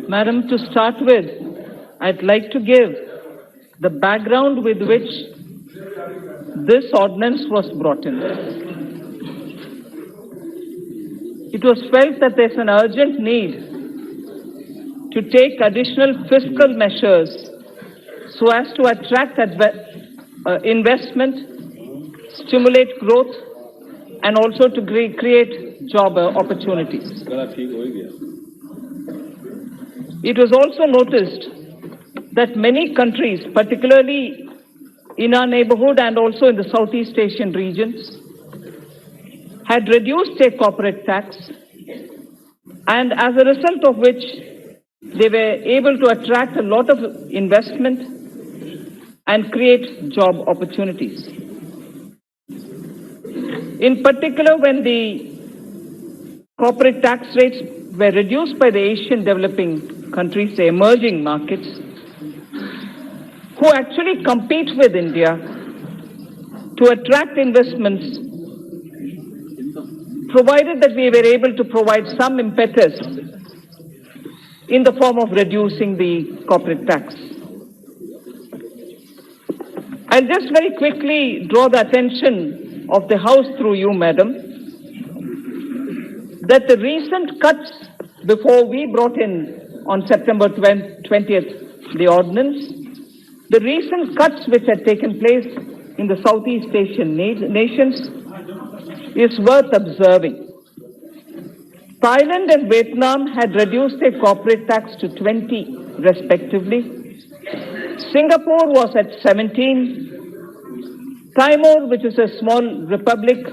Madam, to start with, I'd like to give the background with which this ordinance was brought in. It was felt that there's an urgent need to take additional fiscal measures so as to attract investment, stimulate growth, and also to create job opportunities. It was also noticed that many countries, particularly in our neighborhood and also in the Southeast Asian regions, had reduced their corporate tax, and as a result of which they were able to attract a lot of investment and create job opportunities. In particular, when the corporate tax rates were reduced by the Asian developing countries, the emerging markets, who actually compete with India to attract investments, provided that we were able to provide some impetus in the form of reducing the corporate tax. I'll just very quickly draw the attention of the House through you, Madam, that the recent cuts before we brought in on September 20th the ordinance, the recent cuts which had taken place in the Southeast Asian nations is worth observing. Thailand and Vietnam had reduced their corporate tax to 20 respectively. Singapore was at 17. Timor, which is a small republic,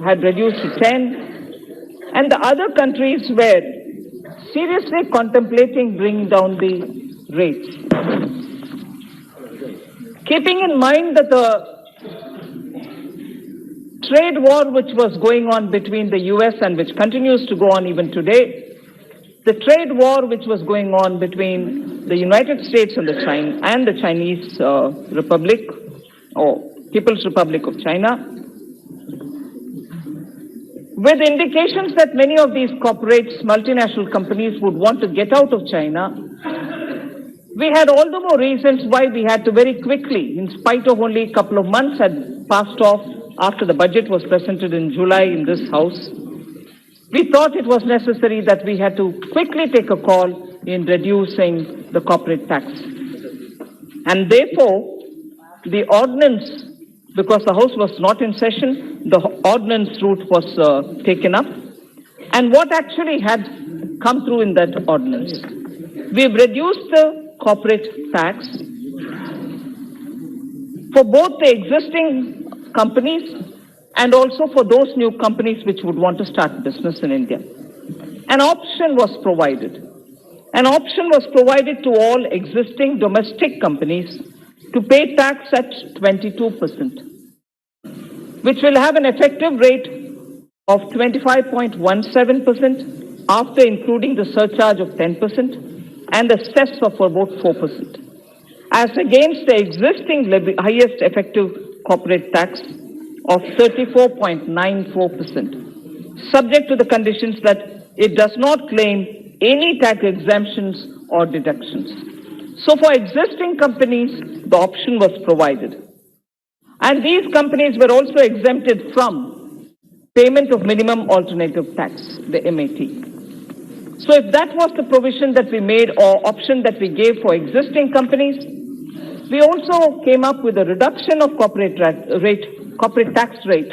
had reduced to 10. And the other countries were seriously contemplating bringing down the rates. Keeping in mind that the trade war which was going on between the US and which continues to go on even today, the trade war which was going on between the United States and the Chinese Republic, or People's Republic of China, with indications that many of these corporates, multinational companies would want to get out of China, we had all the more reasons why we had to very quickly, in spite of only a couple of months had passed off after the budget was presented in July in this House, we thought it was necessary that we had to quickly take a call in reducing the corporate tax. And therefore, the ordinance, because the House was not in session, the ordinance route was taken up. And what actually had come through in that ordinance? We've reduced the corporate tax for both the existing companies and also for those new companies which would want to start business in India. An option was provided. An option was provided to all existing domestic companies to pay tax at 22%, which will have an effective rate of 25.17% after including the surcharge of 10% and the cess of about 4%, as against the existing highest effective corporate tax of 34.94%, subject to the conditions that it does not claim any tax exemptions or deductions. So for existing companies, the option was provided. And these companies were also exempted from payment of minimum alternative tax, the MAT. So if that was the provision that we made or option that we gave for existing companies, we also came up with a reduction of corporate tax rate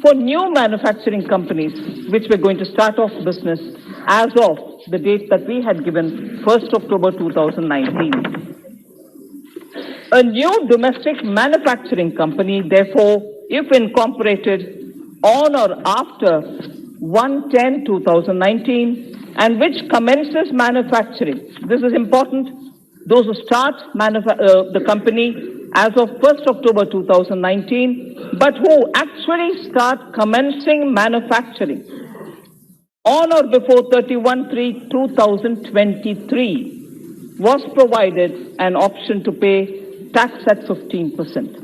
for new manufacturing companies which were going to start off business as of the date that we had given, 1st October 2019. A new domestic manufacturing company, therefore, if incorporated on or after 1/10/2019 and which commences manufacturing, this is important, those who start the company as of 1st October 2019, but who actually start commencing manufacturing on or before 31/3/2023 was provided an option to pay tax at 15%.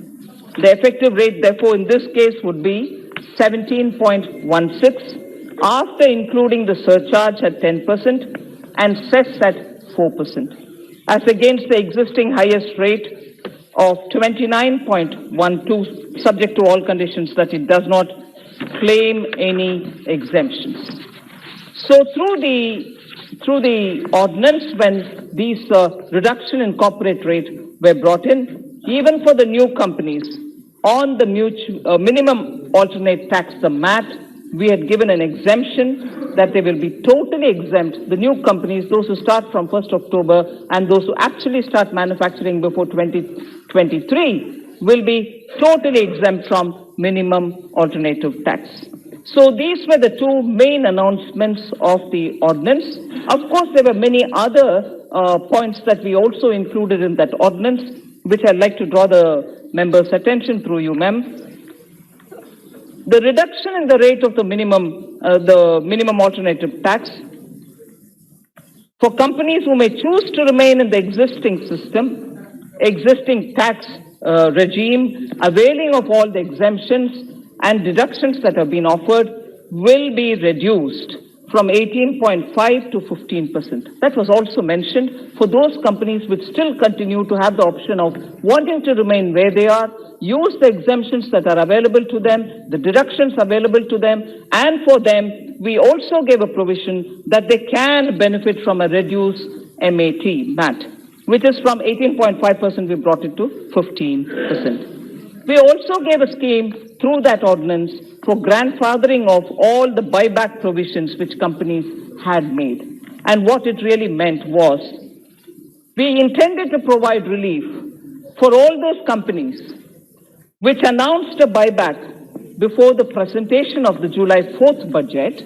The effective rate, therefore, in this case would be 17.16 after including the surcharge at 10% and cess at 4%, as against the existing highest rate of 29.12, subject to all conditions that it does not claim any exemptions. So through the ordinance, when these reduction in corporate rate were brought in, even for the new companies on the minimum alternate tax, the MAT, we had given an exemption that they will be totally exempt. The new companies, those who start from 1st October and those who actually start manufacturing before 2023, will be totally exempt from minimum alternative tax. So these were the two main announcements of the ordinance. Of course, there were many other points that we also included in that ordinance, which I'd like to draw the members' attention through you, ma'am. The reduction in the rate of the minimum alternative tax for companies who may choose to remain in the existing tax regime, availing of all the exemptions and deductions that have been offered, will be reduced from 18.5 to 15%. That was also mentioned for those companies which still continue to have the option of wanting to remain where they are, use the exemptions that are available to them, the deductions available to them, and for them, we also gave a provision that they can benefit from a reduced MAT, which is from 18.5%, we brought it to 15%. We also gave a scheme through that ordinance for grandfathering of all the buyback provisions which companies had made. And what it really meant was, we intended to provide relief for all those companies which announced a buyback before the presentation of the July 4th budget.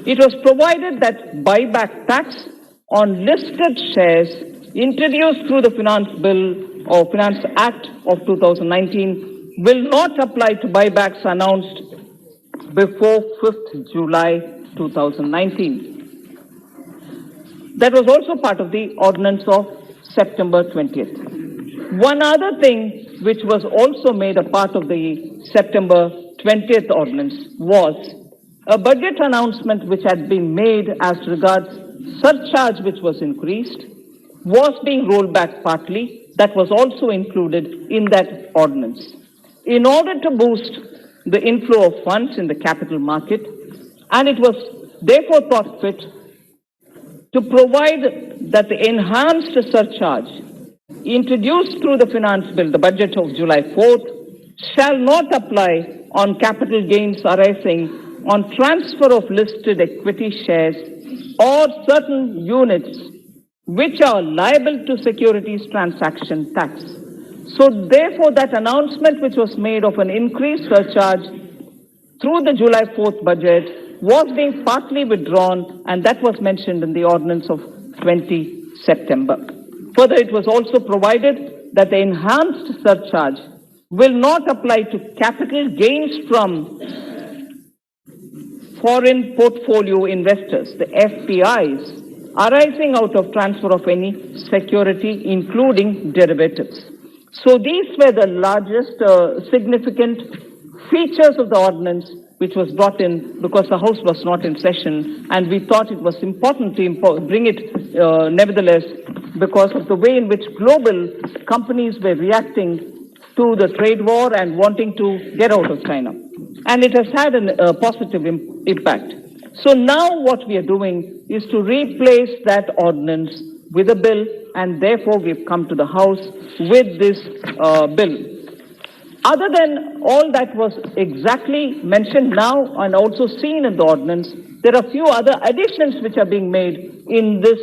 It was provided that buyback tax on listed shares introduced through the Finance Bill or Finance Act of 2019 will not apply to buybacks announced before 5th July 2019. That was also part of the ordinance of September 20th. One other thing which was also made a part of the September 20th ordinance was a budget announcement which had been made as regards surcharge which was increased, was being rolled back partly. That was also included in that ordinance. In order to boost the inflow of funds in the capital market, and it was therefore thought fit to provide that the enhanced surcharge introduced through the Finance Bill, the budget of July 4th, shall not apply on capital gains arising on transfer of listed equity shares or certain units which are liable to securities transaction tax. So therefore, that announcement which was made of an increased surcharge through the July 4th budget was being partly withdrawn, and that was mentioned in the ordinance of 20 September. Further, it was also provided that the enhanced surcharge will not apply to capital gains from foreign portfolio investors, the FPIs, arising out of transfer of any security, including derivatives. So these were the largest significant features of the ordinance which was brought in because the House was not in session, and we thought it was important to bring it nevertheless because of the way in which global companies were reacting to the trade war and wanting to get out of China. And it has had a positive impact. So now what we are doing is to replace that ordinance with a bill, and therefore we've come to the House with this bill. Other than all that was exactly mentioned now and also seen in the ordinance, there are a few other additions which are being made in this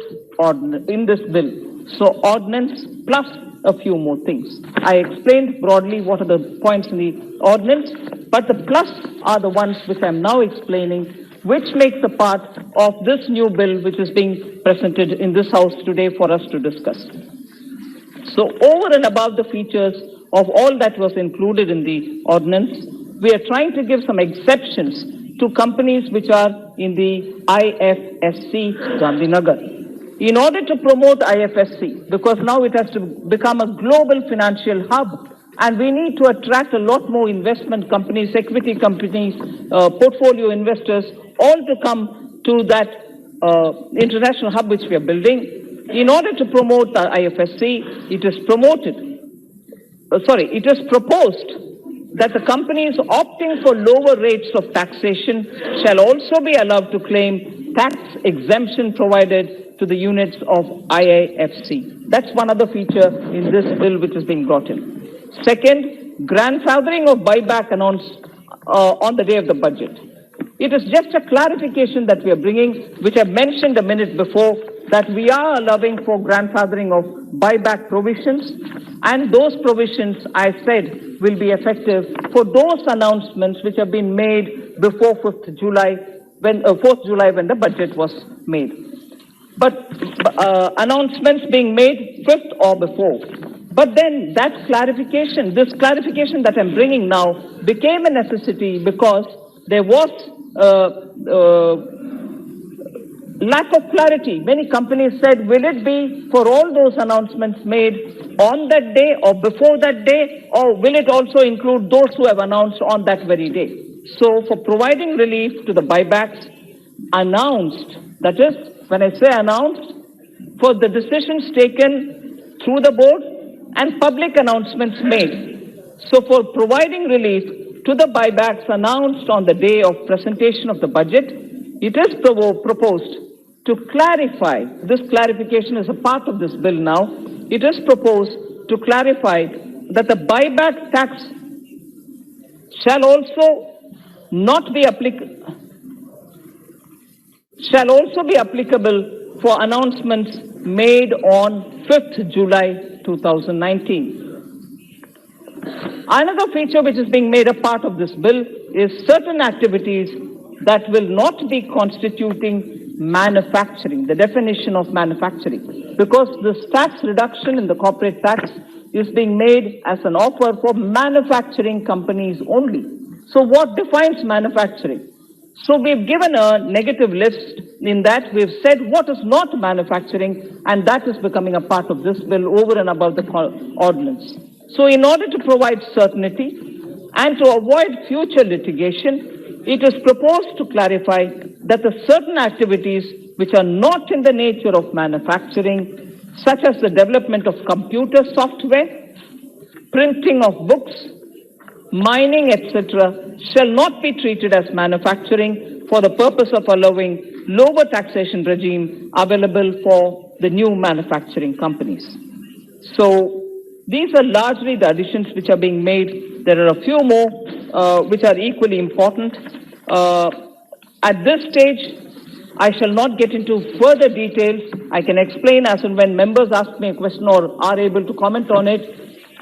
bill. So ordinance plus a few more things. I explained broadly what are the points in the ordinance, but the plus are the ones which I'm now explaining, which makes a part of this new bill which is being presented in this House today for us to discuss. So over and above the features of all that was included in the ordinance, we are trying to give some exceptions to companies which are in the IFSC Gandhinagar. In order to promote IFSC, because now it has to become a global financial hub, and we need to attract a lot more investment companies, equity companies, portfolio investors, all to come to that international hub which we are building. In order to promote the IFSC, it is proposed that the companies opting for lower rates of taxation shall also be allowed to claim tax exemption provided to the units of IIFC. That's one other feature in this bill which is being brought in. Second, grandfathering of buyback announced on the day of the budget. It is just a clarification that we are bringing, which I mentioned a minute before, that we are allowing for grandfathering of buyback provisions, and those provisions, I said, will be effective for those announcements which have been made before 4th July when the budget was made. But announcements being made 5th or before. But then that clarification, this clarification that I'm bringing now, became a necessity because there was lack of clarity. Many companies said, will it be for all those announcements made on that day or before that day, or will it also include those who have announced on that very day? So for providing relief to the buybacks announced, that is, when I say announced, for the decisions taken through the board and public announcements made. So for providing relief to the buybacks announced on the day of presentation of the budget, it is proposed to clarify, this clarification is a part of this bill now, it is proposed to clarify that the buyback tax shall also be applicable for announcements made on 5th July 2019. Another feature which is being made a part of this bill is certain activities that will not be constituting manufacturing, the definition of manufacturing, because this tax reduction in the corporate tax is being made as an offer for manufacturing companies only. So what defines manufacturing? So we've given a negative list. In that we've said what is not manufacturing, and that is becoming a part of this bill over and above the ordinance. So in order to provide certainty and to avoid future litigation, it is proposed to clarify that the certain activities which are not in the nature of manufacturing, such as the development of computer software, printing of books, mining, etc., shall not be treated as manufacturing for the purpose of allowing lower taxation regime available for the new manufacturing companies. So these are largely the additions which are being made. There are a few more which are equally important. At this stage, I shall not get into further details. I can explain as and when members ask me a question or are able to comment on it.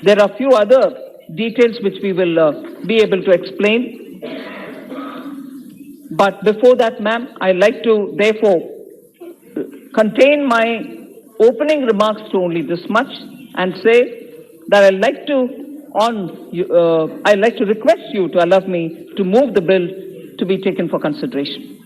There are a few other details which we will be able to explain. But before that, ma'am, I'd like to therefore contain my opening remarks to only this much and say that I'd like to request you to allow me to move the bill to be taken for consideration.